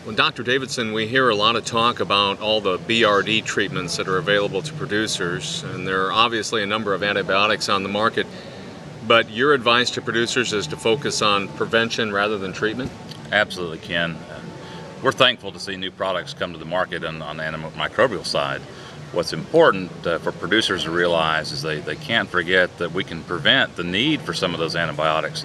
Well, Dr. Davidson, we hear a lot of talk about all the BRD treatments that are available to producers, and there are obviously a number of antibiotics on the market, but your advice to producers is to focus on prevention rather than treatment? Absolutely, Ken. We're thankful to see new products come to the market on the antimicrobial side. What's important for producers to realize is they can't forget that we can prevent the need for some of those antibiotics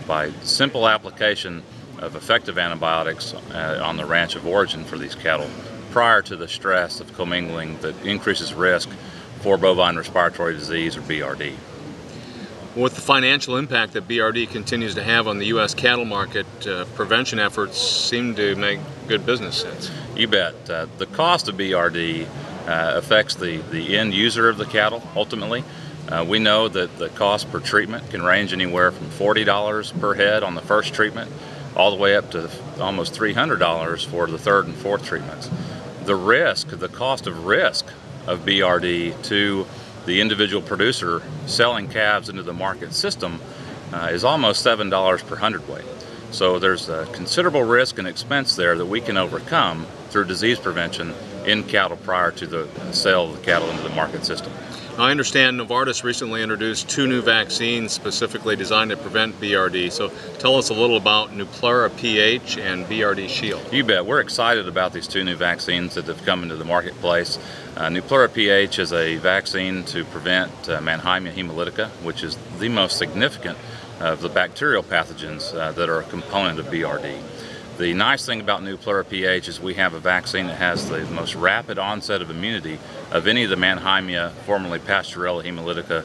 by simple application of effective antibiotics on the ranch of origin for these cattle prior to the stress of commingling that increases risk for bovine respiratory disease or BRD. With the financial impact that BRD continues to have on the U.S. cattle market, prevention efforts seem to make good business sense. You bet. The cost of BRD affects the end user of the cattle ultimately. We know that the cost per treatment can range anywhere from $40 per head on the first treatment all the way up to almost $300 for the third and fourth treatments. The cost of risk of BRD to the individual producer selling calves into the market system is almost $7 per hundredweight. So there's a considerable risk and expense there that we can overcome through disease prevention in cattle prior to the sale of the cattle into the market system. I understand Novartis recently introduced 2 new vaccines specifically designed to prevent BRD. So tell us a little about Nuplera PH and BRD Shield. You bet. We're excited about these 2 new vaccines that have come into the marketplace. Nuplera PH is a vaccine to prevent Mannheimia hemolytica, which is the most significant of the bacterial pathogens that are a component of BRD. The nice thing about Nuplera PH is we have a vaccine that has the most rapid onset of immunity of any of the Mannheimia, formerly Pasteurella hemolytica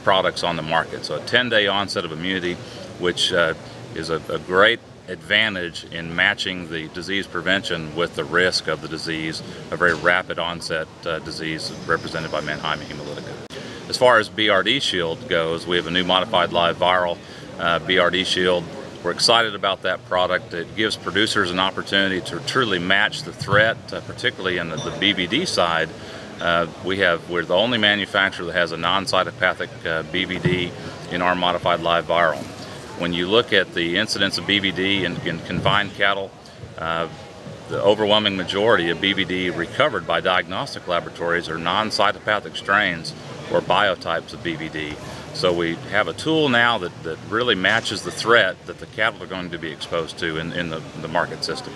products on the market. So a 10-day onset of immunity, which is a great advantage in matching the disease prevention with the risk of the disease, a very rapid onset disease represented by Mannheimia hemolytica. As far as BRD Shield goes, we have a new modified live viral BRD Shield. We're excited about that product. It gives producers an opportunity to truly match the threat, particularly in the BVD side. We're the only manufacturer that has a non-cytopathic BVD in our modified live viral. When you look at the incidence of BVD in confined cattle, the overwhelming majority of BVD recovered by diagnostic laboratories are non-cytopathic strains or biotypes of BVD. So we have a tool now that really matches the threat that the cattle are going to be exposed to in the market system.